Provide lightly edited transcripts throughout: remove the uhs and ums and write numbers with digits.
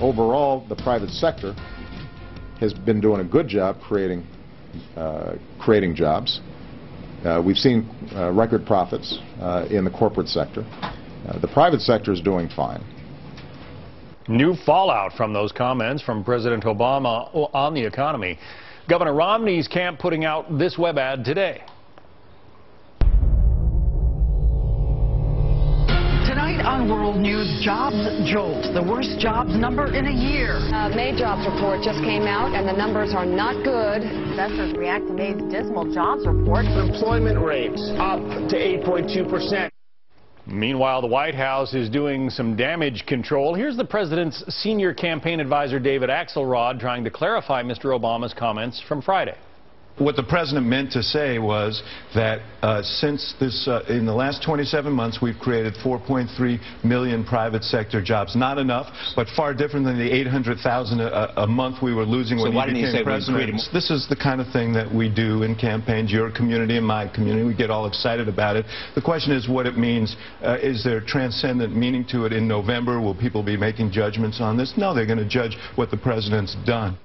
overall, the private sector has been doing a good job creating jobs. We've seen record profits in the corporate sector. The private sector is doing fine. New fallout from those comments from President Obama on the economy. Governor Romney's camp putting out this web ad today. Tonight on World News, jobs jolt, the worst jobs number in a year. May jobs report just came out, and the numbers are not good. Investors react to May's dismal jobs report. Employment rates up to 8.2%. Meanwhile, the White House is doing some damage control. Here's the president's senior campaign advisor, David Axelrod, trying to clarify Mr. Obama's comments from Friday. What the president meant to say was that since this, in the last 27 months, we've created 4.3 million private sector jobs. Not enough, but far different than the 800,000 a month we were losing when he became president. This is the kind of thing that we do in campaigns, your community and my community. We get all excited about it. The question is what it means. Is there transcendent meaning to it in November? Will people be making judgments on this? No, they're going to judge what the president's done.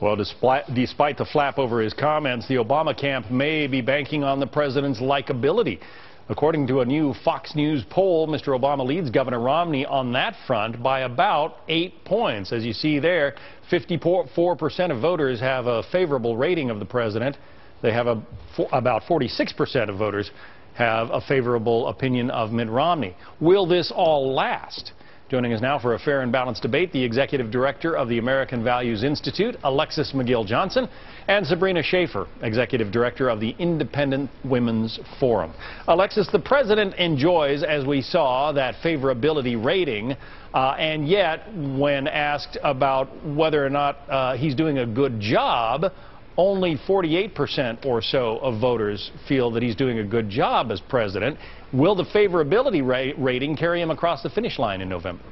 Well, despite the flap over his comments, the Obama camp may be banking on the president's likability. According to a new Fox News poll, Mr. Obama leads Governor Romney on that front by about 8 points. As you see there, 54% of voters have a favorable rating of the president. They have about 46% of voters have a favorable opinion of Mitt Romney. Will this all last? Joining us now for a fair and balanced debate, the Executive Director of the American Values Institute, Alexis McGill-Johnson, and Sabrina Schaeffer, Executive Director of the Independent Women's Forum. Alexis, the president enjoys, as we saw, that favorability rating, and yet when asked about whether or not he's doing a good job, only 48% or so of voters feel that he's doing a good job as president. Will the favorability rating carry him across the finish line in November?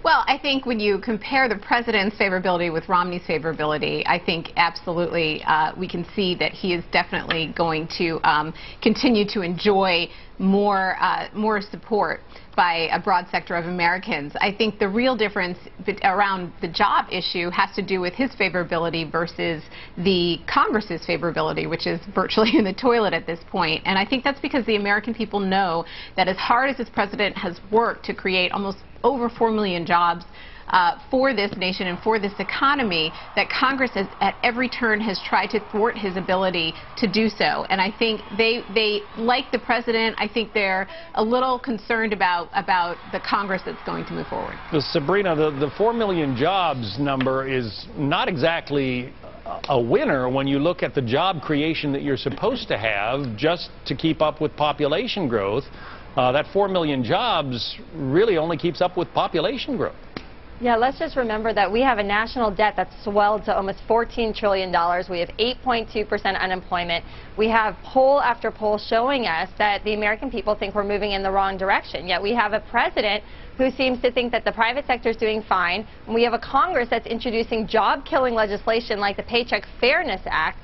Well, I think when you compare the president's favorability with Romney's favorability, I think absolutely we can see that he is definitely going to continue to enjoy more support by a broad sector of Americans. I think the real difference around the job issue has to do with his favorability versus the Congress's favorability, which is virtually in the toilet at this point. And I think that's because the American people know that as hard as this president has worked to create almost over 4 million jobs for this nation and for this economy, that Congress has, at every turn has tried to thwart his ability to do so. And I think they like the president. I think they're a little concerned about the Congress that's going to move forward. Sabrina, the 4 million jobs number is not exactly a winner when you look at the job creation that you're supposed to have just to keep up with population growth. That 4 million jobs really only keeps up with population growth. Yeah, let's just remember that we have a national debt that's swelled to almost $14 trillion. We have 8.2% unemployment. We have poll after poll showing us that the American people think we're moving in the wrong direction. Yet we have a president who seems to think that the private sector is doing fine. And we have a Congress that's introducing job-killing legislation like the Paycheck Fairness Act.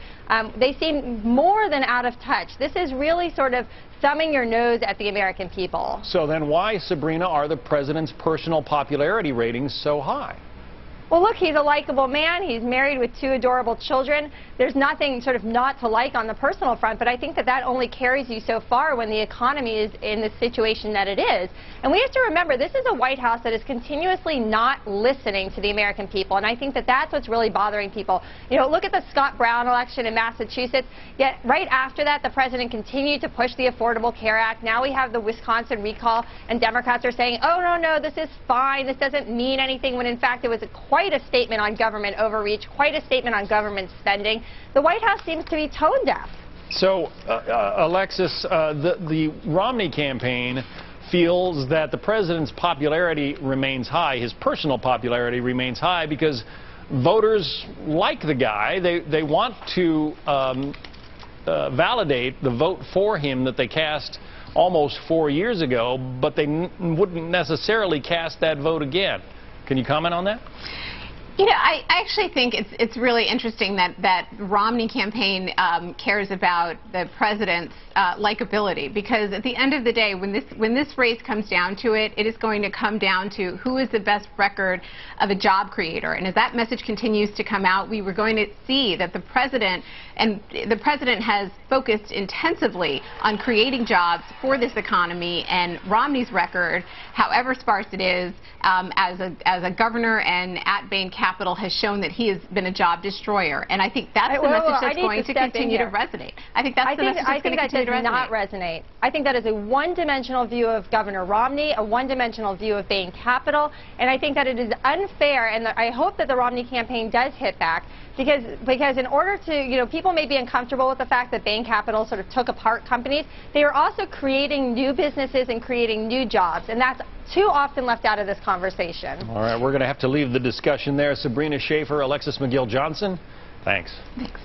They seem more than out of touch. This is really sort of thumbing your nose at the American people. So then why, Sabrina, are the president's personal popularity ratings so high? Well, look, he's a likable man. He's married with 2 adorable children. There's nothing sort of not to like on the personal front, but I think that that only carries you so far when the economy is in the situation that it is. And we have to remember, this is a White House that is continuously not listening to the American people, and I think that that's what's really bothering people. You know, look at the Scott Brown election in Massachusetts, yet right after that, the president continued to push the Affordable Care Act. Now we have the Wisconsin recall, and Democrats are saying, oh, no, this is fine, this doesn't mean anything, when in fact it was quite a statement on government overreach, quite a statement on government spending. The White House seems to be tone deaf. So, Alexis, the Romney campaign feels that the president's popularity remains high, his personal popularity remains high, because voters like the guy. They want to validate the vote for him that they cast almost 4 years ago, but they wouldn't necessarily cast that vote again. Can you comment on that? You know, I actually think it's really interesting that Romney campaign cares about the president's likability, because at the end of the day, when this race comes down to it, it is going to come down to who is the best record of a job creator. And as that message continues to come out, we were going to see that the president has focused intensively on creating jobs for this economy, and Romney's record, however sparse it is, as a governor and at Bain Capital, has shown that he has been a job destroyer. And I think that's the message that's going to continue to resonate. I think that's the message that's going to continue to resonate. Not resonate. I think that is a one-dimensional view of Governor Romney, a one-dimensional view of Bain Capital, and I think that it is unfair, and I hope that the Romney campaign does hit back, because in order to, you know, people may be uncomfortable with the fact that Bain Capital sort of took apart companies. They are also creating new businesses and creating new jobs, and that's too often left out of this conversation. All right, we're going to have to leave the discussion there. Sabrina Schaeffer, Alexis McGill-Johnson, thanks. Thanks.